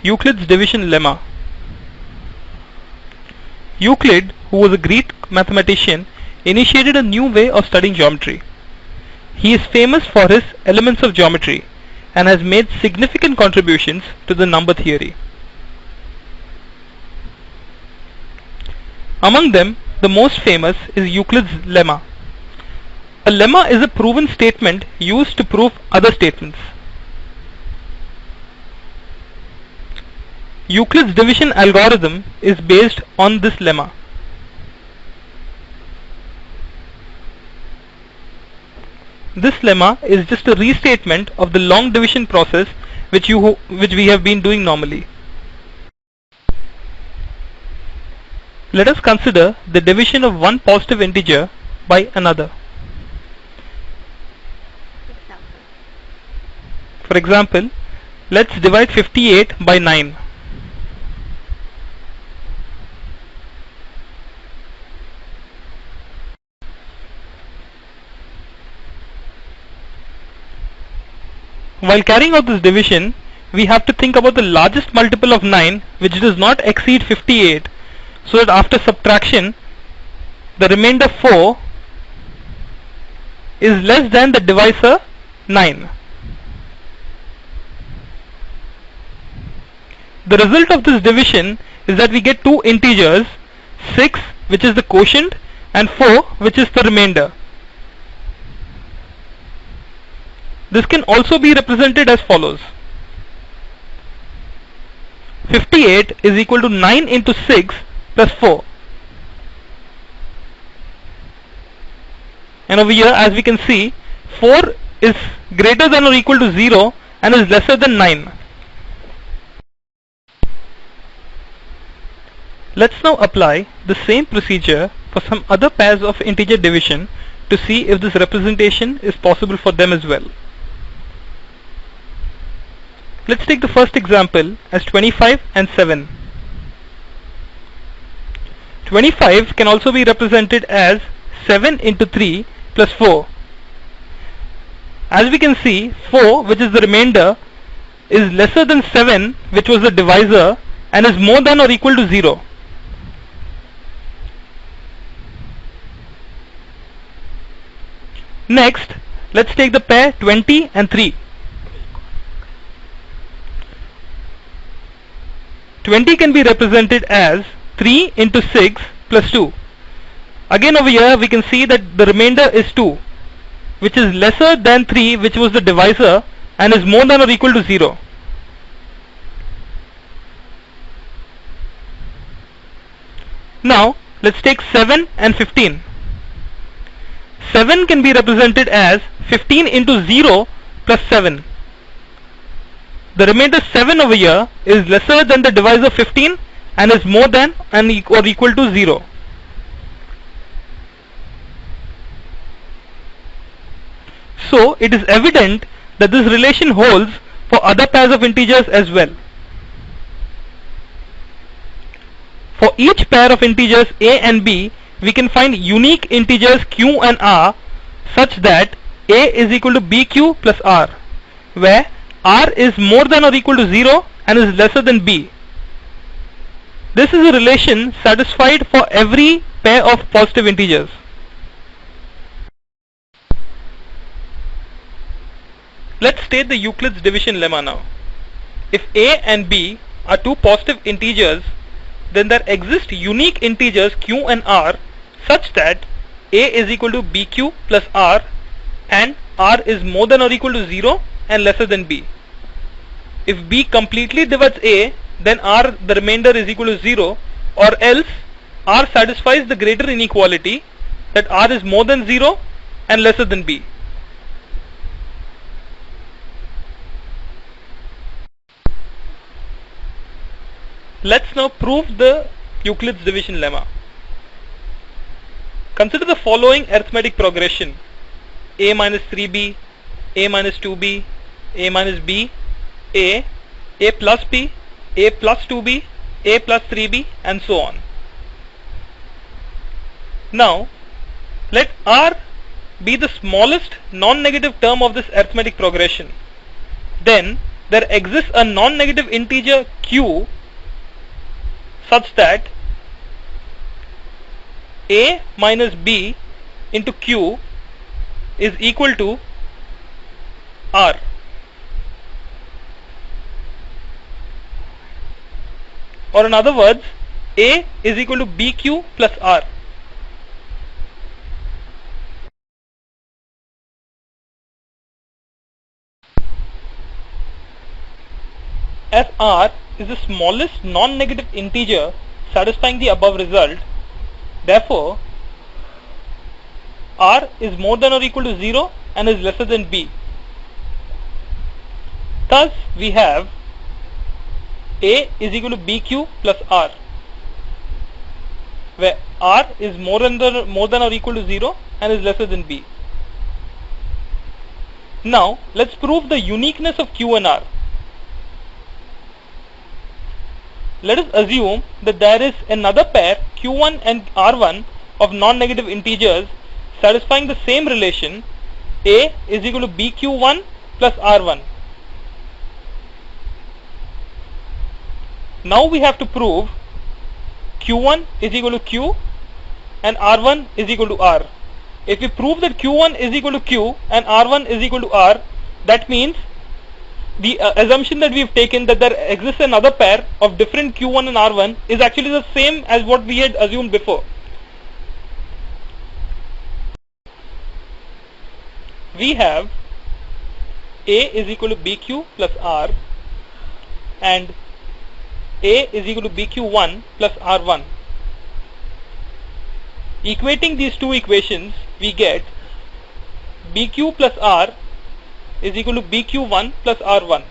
Euclid's division lemma. Euclid, who was a Greek mathematician, initiated a new way of studying geometry. He is famous for his elements of geometry and has made significant contributions to the number theory. Among them, the most famous is Euclid's lemma. A lemma is a proven statement used to prove other statements. Euclid's division algorithm is based on this lemma. This lemma is just a restatement of the long division process which we have been doing normally. Let us consider the division of one positive integer by another. For example, let's divide 58 by 9. While carrying out this division, we have to think about the largest multiple of 9 which does not exceed 58, so that after subtraction the remainder 4 is less than the divisor 9. The result of this division is that we get two integers, 6 which is the quotient and 4 which is the remainder. This can also be represented as follows. 58 is equal to 9 into 6 plus 4. And over here, as we can see, 4 is greater than or equal to 0 and is lesser than 9. Let's now apply the same procedure for some other pairs of integer division to see if this representation is possible for them as well. Let's take the first example as 25 and 7. 25 can also be represented as 7 into 3 plus 4. As we can see, 4, which is the remainder, is lesser than 7, which was the divisor, and is more than or equal to 0. Next, let's take the pair 20 and 3. 20 can be represented as 3 into 6 plus 2. Again over here we can see that the remainder is 2, which is lesser than 3, which was the divisor, and is more than or equal to 0. Now let's take 7 and 15. 7 can be represented as 15 into 0 plus 7. The remainder 7 over here is lesser than the divisor 15 and is more than or equal to 0. So it is evident that this relation holds for other pairs of integers as well. For each pair of integers a and b, we can find unique integers q and r such that a is equal to bq plus r, where r is more than or equal to 0 and is lesser than b. This is a relation satisfied for every pair of positive integers. Let's state the Euclid's division lemma now. If a and b are two positive integers, then there exist unique integers q and r such that a is equal to bq plus r and r is more than or equal to 0 and lesser than b. If b completely divides a, then r, the remainder, is equal to 0, or else r satisfies the greater inequality that r is more than 0 and lesser than b. Let's now prove the Euclid's division lemma. Consider the following arithmetic progression: a minus 3b, a minus 2b, a minus b, a plus b, a plus 2b, a plus 3b, and so on. Now let r be the smallest non-negative term of this arithmetic progression. Then there exists a non-negative integer q such that a minus b into q is equal to r. Or in other words, a is equal to bq plus r. As r is the smallest non-negative integer satisfying the above result, therefore r is more than or equal to 0 and is lesser than b. Thus we have a is equal to bq plus r, where r is more than or equal to 0 and is lesser than b. Now let's prove the uniqueness of q and r. Let us assume that there is another pair q1 and r1 of non-negative integers satisfying the same relation, a is equal to bq1 plus r1. Now we have to prove q1 is equal to q and r1 is equal to r. If we prove that q1 is equal to q and r1 is equal to r, that means the assumption that we've taken that there exists another pair of different q1 and r1 is actually the same as what we had assumed before. We have a is equal to bq plus r and a is equal to bq1 plus r1. Equating these two equations, we get bq plus r is equal to bq1 plus r1.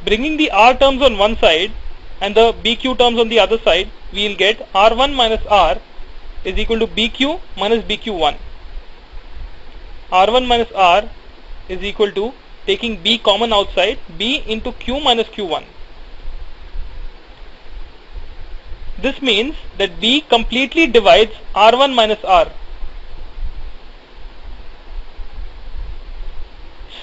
Bringing the r terms on one side and the bq terms on the other side, we will get r1 minus r is equal to bq minus bq1. r1 minus r is equal to, taking b common outside, b into q minus q1. This means that b completely divides r1 minus r.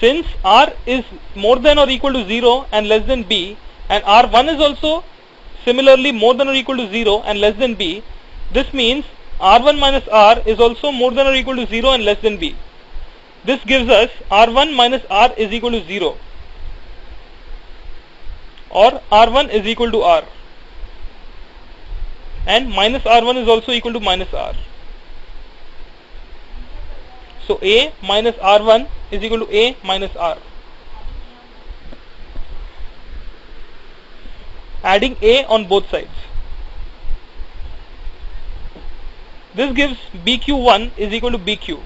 Since r is more than or equal to 0 and less than b, and r1 is also similarly more than or equal to 0 and less than b, this means r1 minus r is also more than or equal to 0 and less than b. This gives us r1 minus r is equal to 0, or r1 is equal to r, and minus r1 is also equal to minus r. So a minus r1 is equal to a minus r. Adding a on both sides, this gives bq1 is equal to bq.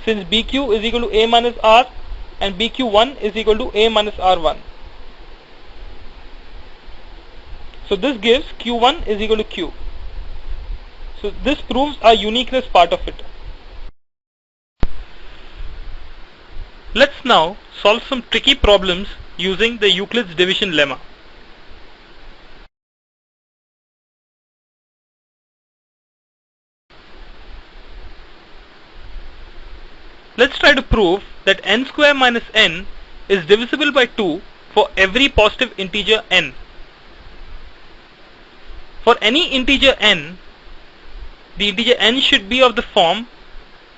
Since bq is equal to a minus r and bq1 is equal to a minus r1. So this gives q1 is equal to q. So this proves our uniqueness part of it. Let's now solve some tricky problems using the Euclid's division lemma. Let's try to prove that n square minus n is divisible by 2 for every positive integer n. For any integer n, the integer n should be of the form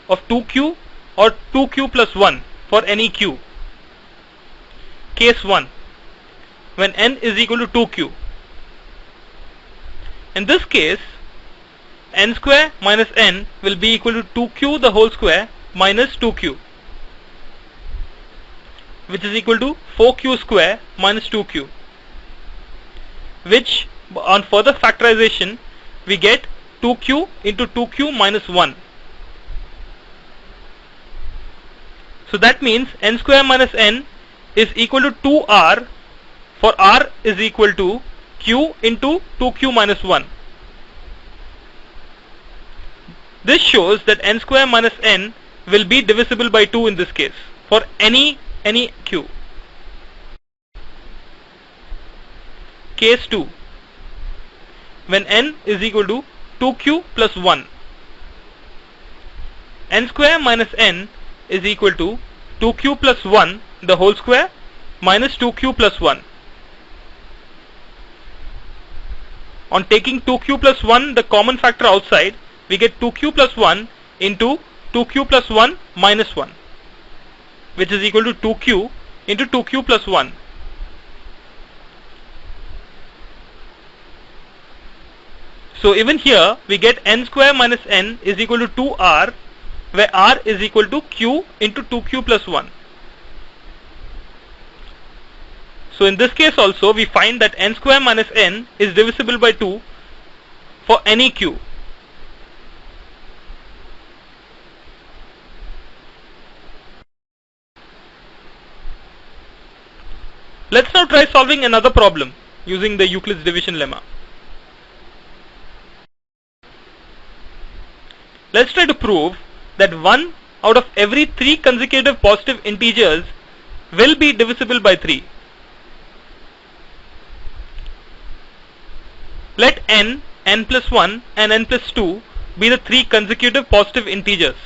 of 2q or 2q plus 1 for any q. Case 1, when n is equal to 2q. In this case, n square minus n will be equal to 2q the whole square minus 2q, which is equal to 4q square minus 2q, which on further factorization we get 2q into 2q minus 1. So that means n square minus n is equal to 2r, for r is equal to q into 2q minus 1. This shows that n square minus n will be divisible by 2 in this case for any q. Case 2, when n is equal to 2q plus 1. N square minus n is equal to 2q plus 1 the whole square minus 2q plus 1. On taking 2q plus 1 the common factor outside, we get 2q plus 1 into 2q plus 1 minus 1, which is equal to 2q into 2q plus 1. So even here we get n square minus n is equal to 2r, where r is equal to q into 2q plus 1. So in this case also we find that n square minus n is divisible by 2 for any q. Let's now try solving another problem using the Euclid's division lemma. Let's try to prove that 1 out of every 3 consecutive positive integers will be divisible by 3. Let n, n plus 1 and n plus 2 be the 3 consecutive positive integers.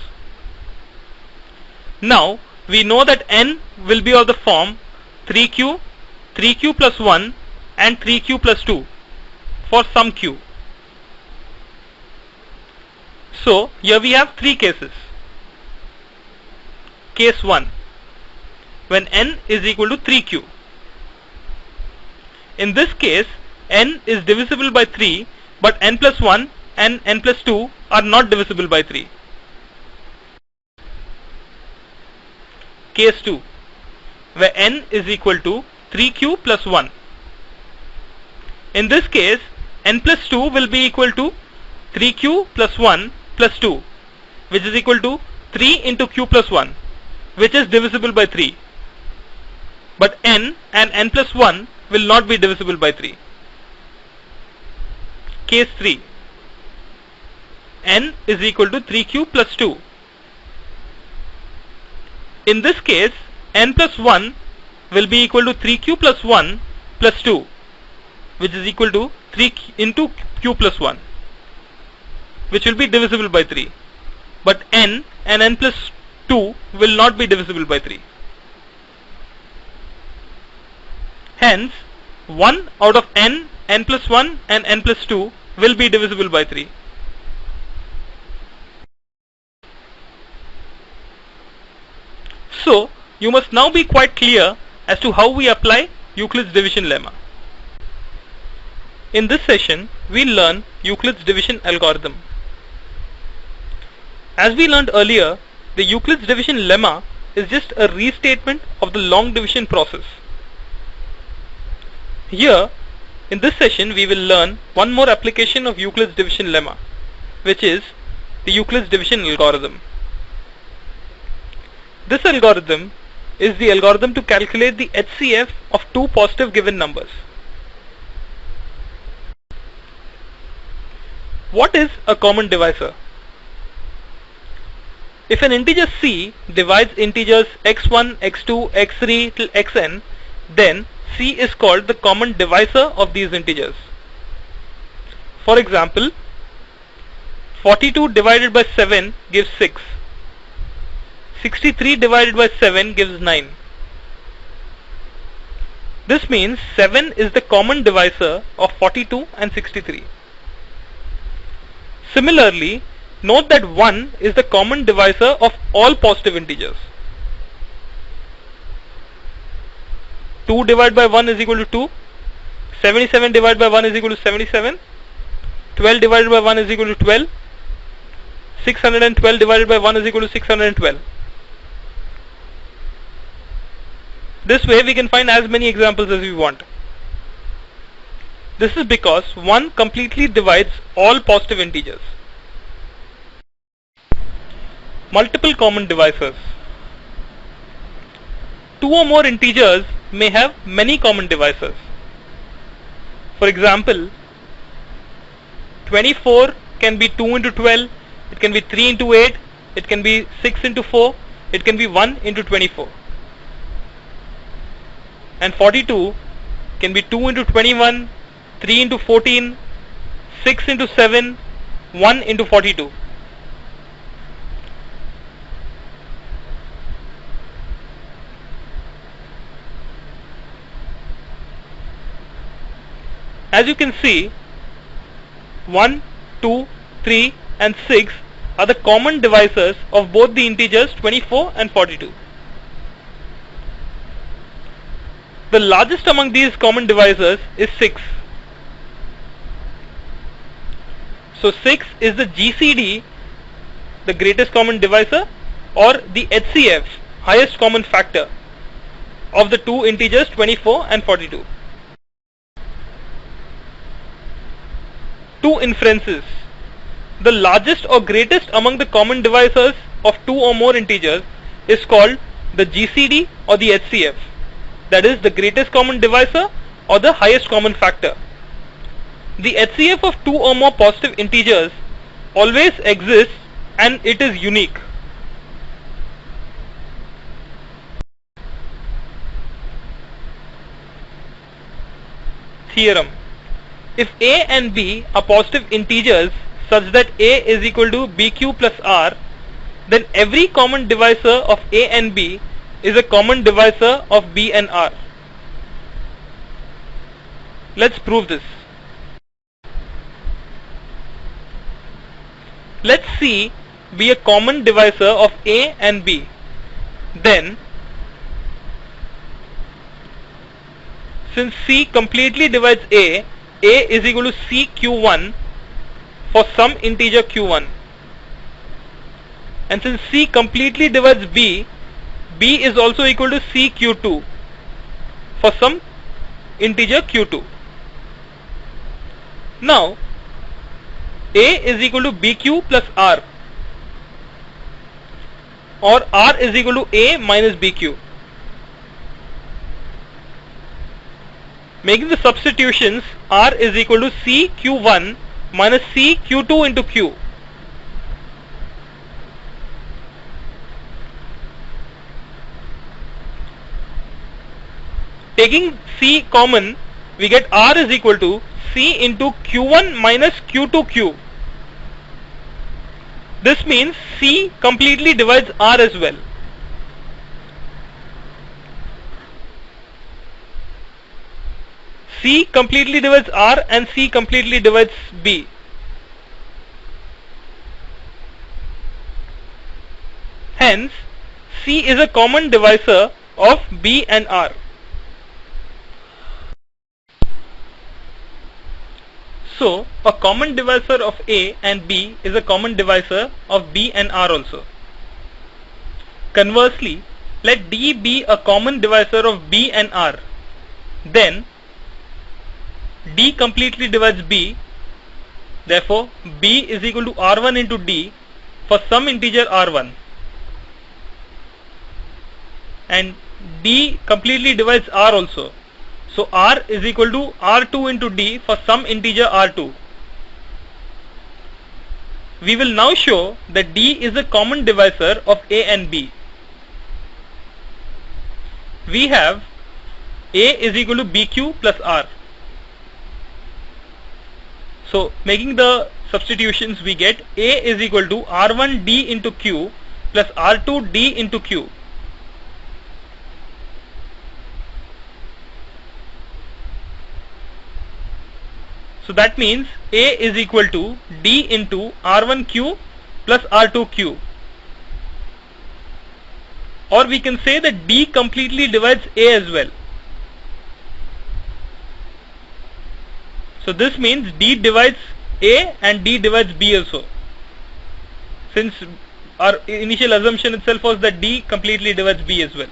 Now we know that n will be of the form 3q, 3q plus 1 and 3q plus 2 for some q. So here we have 3 cases. Case 1, when n is equal to 3q. In this case n is divisible by 3, but n plus 1 and n plus 2 are not divisible by 3. Case 2, where n is equal to 3q plus 1. In this case n plus 2 will be equal to 3q plus 1 plus 2, which is equal to 3 into q plus 1, which is divisible by 3. But n and n plus 1 will not be divisible by 3. Case 3, n is equal to 3q plus 2. In this case n plus 1 will be equal to 3q plus 1 plus 2, which is equal to 3 into q plus 1, which will be divisible by 3. But n and n plus 2 will not be divisible by 3. Hence 1 out of n, n plus 1 and n plus 2 will be divisible by 3. So you must now be quite clear as to how we apply Euclid's division lemma. In this session we will learn Euclid's division algorithm. As we learned earlier, the Euclid's division lemma is just a restatement of the long division process. Here in this session we will learn one more application of Euclid's division lemma, which is the Euclid's division algorithm. This algorithm is the algorithm to calculate the HCF of two positive given numbers. What is a common divisor? If an integer c divides integers x1, x2, x3 till xn, then c is called the common divisor of these integers. For example, 42 divided by 7 gives 6. 63 divided by 7 gives 9. This means 7 is the common divisor of 42 and 63. Similarly, note that 1 is the common divisor of all positive integers. 2 divided by 1 is equal to 2. 77 divided by 1 is equal to 77. 12 divided by 1 is equal to 12. 612 divided by 1 is equal to 612. This way we can find as many examples as we want. This is because 1 completely divides all positive integers. Multiple common divisors. 2 or more integers may have many common divisors. For example, 24 can be 2 into 12, it can be 3 into 8, it can be 6 into 4, it can be 1 into 24. And 42 can be 2 into 21, 3 into 14, 6 into 7, 1 into 42. As you can see, 1, 2, 3 and 6 are the common divisors of both the integers 24 and 42. The largest among these common divisors is 6. So 6 is the GCD, the greatest common divisor, or the HCF, highest common factor, of the two integers 24 and 42. Two inferences. The largest or greatest among the common divisors of two or more integers is called the GCD or the HCF, that is the greatest common divisor or the highest common factor. The HCF of two or more positive integers always exists and it is unique. Theorem. If a and b are positive integers such that a is equal to bq plus r, then every common divisor of a and b is a common divisor of b and r. Let's prove this. Let C be a common divisor of A and B. Then, since C completely divides A is equal to CQ1 for some integer Q1. And since C completely divides B is also equal to CQ2 for some integer Q2. Now, A is equal to BQ plus R, or R is equal to A minus BQ. Making the substitutions, R is equal to CQ1 minus CQ2 into Q. Taking C common, we get R is equal to C into Q1 minus Q2Q. This means C completely divides R as well. C completely divides R and C completely divides B. Hence, C is a common divisor of B and R. So, a common divisor of A and B is a common divisor of B and R also. Conversely, let D be a common divisor of B and R. Then, D completely divides B. Therefore, B is equal to R1 into D for some integer R1. And D completely divides R also. So R is equal to R2 into D for some integer R2. We will now show that D is a common divisor of A and B. We have A is equal to BQ plus R. So making the substitutions, we get A is equal to R1D into Q plus R2D into Q. So that means A is equal to D into R1Q plus R2Q. Or we can say that D completely divides A as well. So this means D divides A and D divides B also. Since our initial assumption itself was that D completely divides B as well.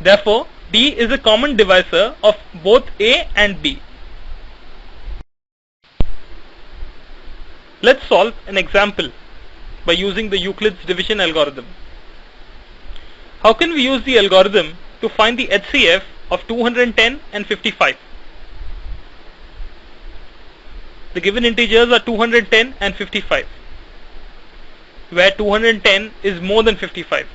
Therefore, D is a common divisor of both A and B. Let's solve an example by using the Euclid's division algorithm. How can we use the algorithm to find the HCF of 210 and 55? The given integers are 210 and 55, where 210 is more than 55.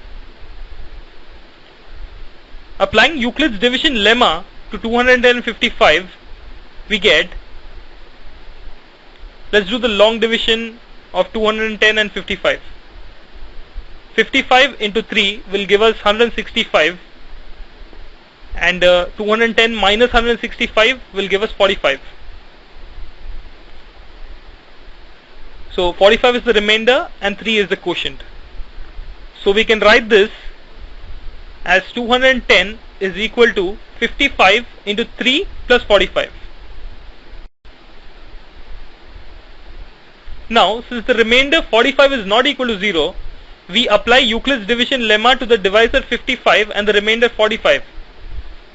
Applying Euclid's division lemma to 210 and 55, we get, let's do the long division of 210 and 55. 55 into 3 will give us 165, and 210 minus 165 will give us 45. So 45 is the remainder and 3 is the quotient. So we can write this as 210 is equal to 55 into 3 plus 45. Now, since the remainder 45 is not equal to 0, we apply Euclid's division lemma to the divisor 55 and the remainder 45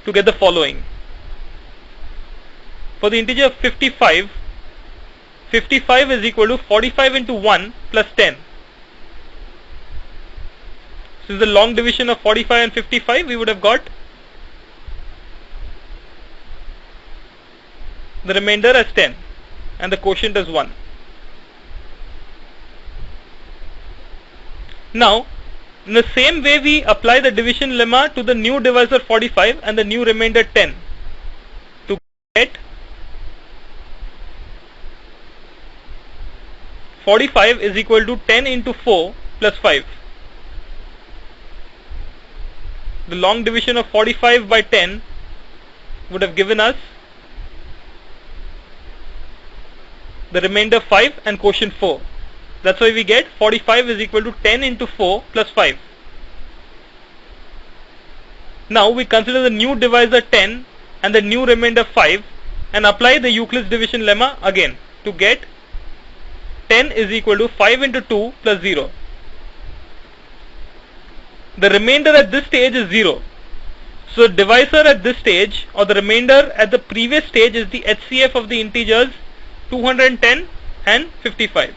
to get the following. For the integer 55, 55 is equal to 45 into 1 plus 10. Since the long division of 45 and 55, we would have got the remainder as 10 and the quotient as 1. Now, in the same way we apply the division lemma to the new divisor 45 and the new remainder 10 to get 45 is equal to 10 into 4 plus 5. The long division of 45 by 10 would have given us the remainder 5 and quotient 4. That's why we get 45 is equal to 10 into 4 plus 5. Now we consider the new divisor 10 and the new remainder 5 and apply the Euclid's division lemma again to get 10 is equal to 5 into 2 plus 0. The remainder at this stage is 0. So the divisor at this stage or the remainder at the previous stage is the HCF of the integers 210 and 55.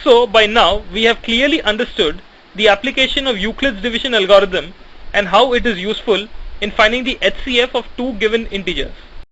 So by now we have clearly understood the application of Euclid's division algorithm and how it is useful in finding the HCF of two given integers.